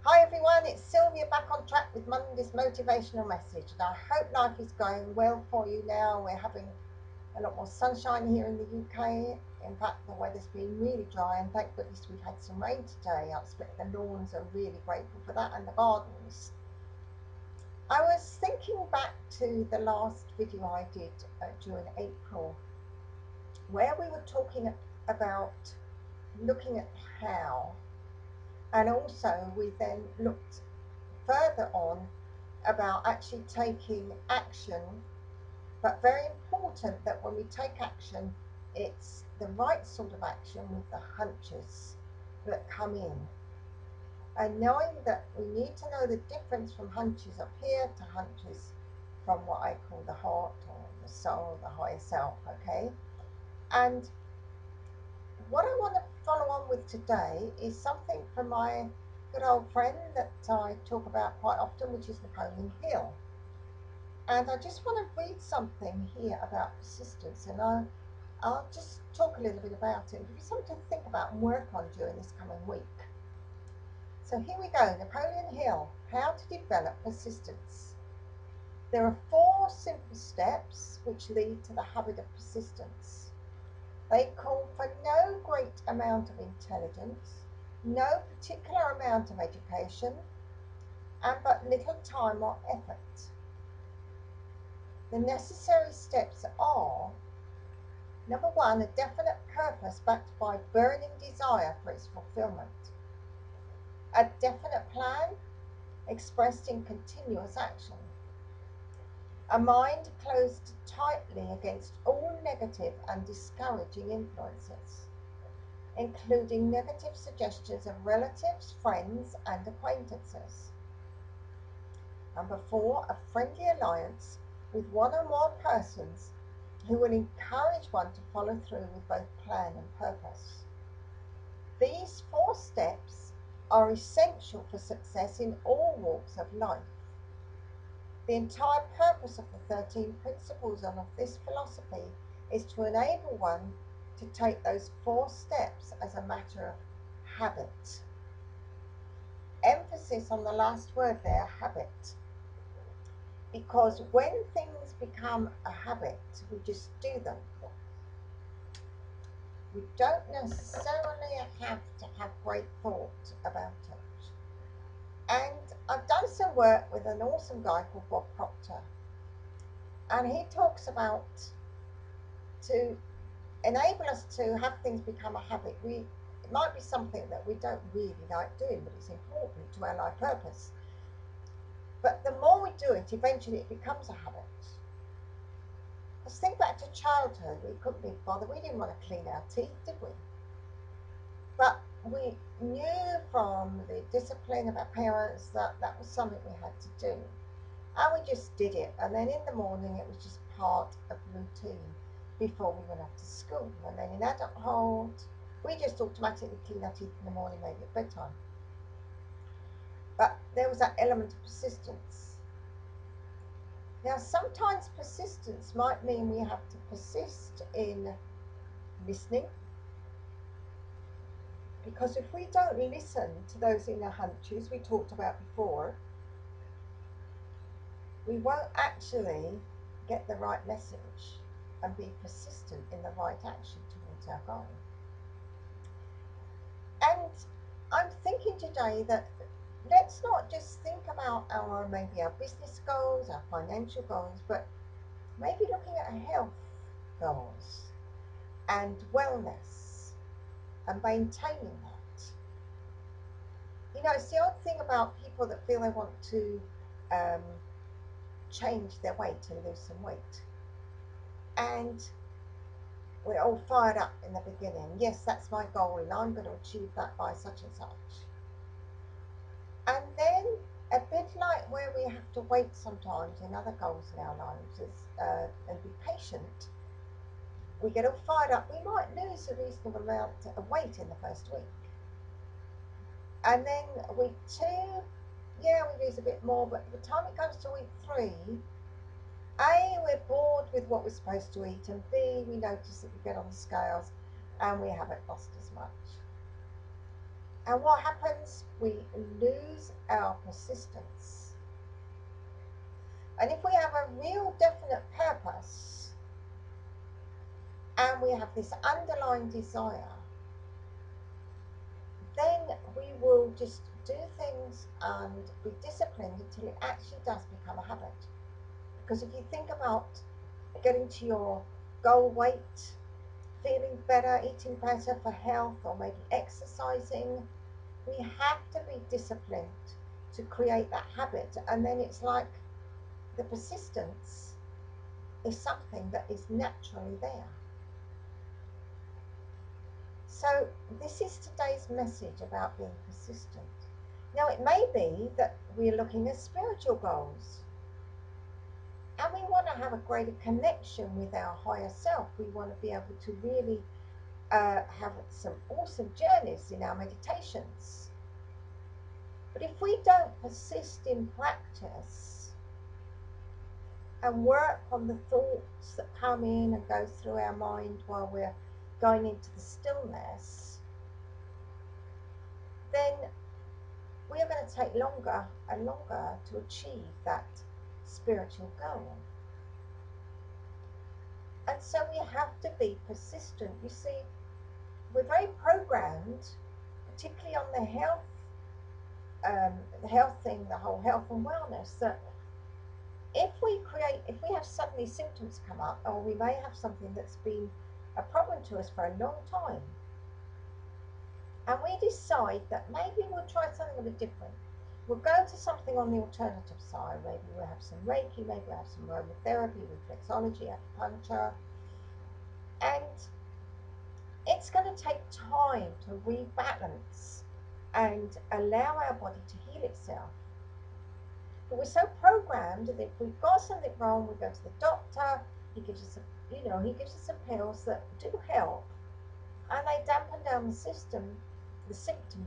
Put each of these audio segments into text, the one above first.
Hi everyone, it's Sylvia back on track with Monday's motivational message, and I hope life is going well for you now. We're having a lot more sunshine here in the UK. In fact, the weather's been really dry, and thank goodness we've had some rain today. I expect the lawns are really grateful for that, and the gardens. I was thinking back to the last video I did during April, where we were talking about looking at how, and also we then looked further on about actually taking action, but very important that when we take action, it's the right sort of action with the hunches that come in. And knowing that we need to know the difference from hunches up here to hunches from what I call the heart or the soul, the higher self, okay? And what I want to follow on with today is something from my good old friend that I talk about quite often, which is Napoleon Hill. And I just want to read something here about persistence, and I'll just talk a little bit about it, give you something to think about and work on during this coming week. So here we go, Napoleon Hill, how to develop persistence. There are 4 simple steps which lead to the habit of persistence. They call for no great amount of intelligence, no particular amount of education, and but little time or effort. The necessary steps are: number 1, a definite purpose backed by burning desire for its fulfillment. A definite plan expressed in continuous action. A mind closed tightly against all negative and discouraging influences, including negative suggestions of relatives, friends, and acquaintances. Number 4, a friendly alliance with one or more persons who will encourage one to follow through with both plan and purpose. These 4 steps are essential for success in all walks of life. The entire purpose of the 13 principles and of this philosophy is to enable one to take those 4 steps as a matter of habit. Emphasis on the last word there, habit. Because when things become a habit, we just do them. We don't necessarily have to have great thought about it. And I've done some work with an awesome guy called Bob Proctor. And he talks about, to enable us to have things become a habit, it might be something that we don't really like doing, but it's important to our life purpose. But the more we do it, eventually it becomes a habit. Let's think back to childhood. We couldn't be bothered. We didn't want to clean our teeth, did we? But we knew from the discipline of our parents that that was something we had to do. And we just did it. And then in the morning, it was just part of routine before we went off to school. And then in adulthood, we just automatically clean our teeth in the morning, maybe at bedtime. But there was that element of persistence. Now, sometimes persistence might mean we have to persist in listening, because if we don't listen to those inner hunches we talked about before, we won't actually get the right message and be persistent in the right action towards our goal. And I'm thinking today that let's not just think about maybe our business goals, our financial goals, but maybe looking at our health goals and wellness and maintaining that. You know, it's the odd thing about people that feel they want to change their weight and lose some weight. And we're all fired up in the beginning. Yes, that's my goal, and I'm going to achieve that by such and such. And then, a bit like where we have to wait sometimes in other goals in our lives and be patient, we get all fired up. We might lose a reasonable amount of weight in the first week. And then week 2, yeah, we lose a bit more, but by the time it comes to week 3, A, we're bored with what we're supposed to eat, and B, we notice that we get on the scales and we haven't lost as much. And what happens? We lose our persistence. And if we have a real definite purpose and we have this underlying desire, then we will just do things and be disciplined until it actually does become a habit. Because if you think about getting to your goal weight, feeling better, eating better for health, or maybe exercising, we have to be disciplined to create that habit. And then it's like the persistence is something that is naturally there. So this is today's message about being persistent. Now it may be that we're looking at spiritual goals and we want to have a greater connection with our higher self. We want to be able to really have some awesome journeys in our meditations. But if we don't persist in practice and work on the thoughts that come in and go through our mind while we're going into the stillness, then we are going to take longer and longer to achieve that spiritual goal. And so we have to be persistent. You see, we're very programmed, particularly on the health thing, the whole health and wellness, that if we have suddenly symptoms come up, or we may have something that's been a problem to us for a long time, and we decide that maybe we'll try something a bit different. We'll go to something on the alternative side. Maybe we'll have some Reiki, maybe we'll have some aromatherapy, reflexology, acupuncture. And it's going to take time to rebalance and allow our body to heal itself. But we're so programmed that if we've got something wrong, we go to the doctor, he gives us some pills that do help, and they dampen down the symptoms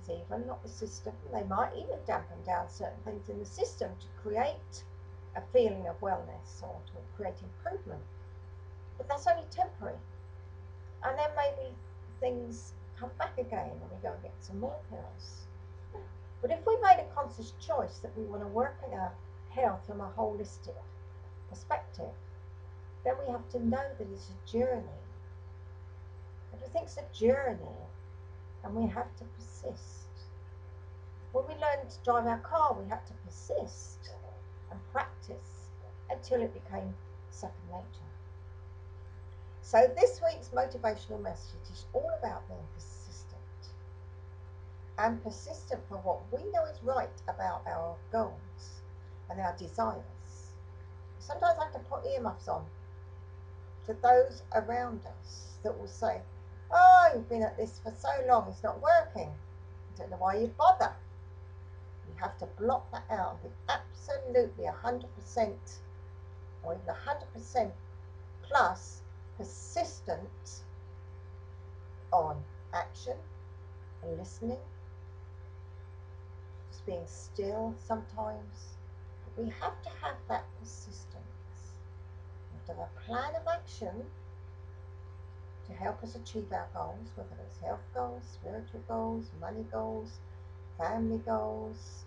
even, not the system. They might even dampen down certain things in the system to create a feeling of wellness or to create improvement. But that's only temporary. And then maybe things come back again and we go and get some more pills. But if we made a conscious choice that we want to work on our health from a holistic perspective, then we have to know that it's a journey. Everything's a journey, and we have to persist. When we learned to drive our car, we had to persist and practice until it became second nature. So this week's motivational message is all about being persistent, and persistent for what we know is right about our goals and our desires. Sometimes I have to put earmuffs on to those around us that will say, "Oh, you've been at this for so long, it's not working. I don't know why you bother." You have to block that out and be absolutely 100% or even 100% plus persistent on action and listening, just being still sometimes. But we have to have that persistence. We have to have a plan of action to help us achieve our goals, whether it's health goals, spiritual goals, money goals, family goals,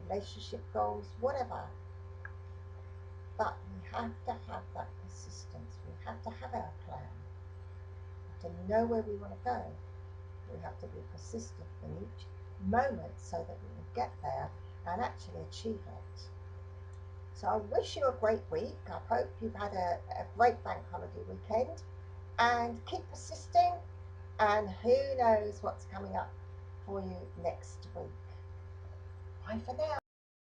relationship goals, whatever. But we have to have that persistence. We have to have our plan. We have to know where we want to go. We have to be persistent in each moment so that we will get there and actually achieve it. So I wish you a great week. I hope you've had a great bank holiday weekend. And keep persisting, and who knows what's coming up for you next week. Bye for now.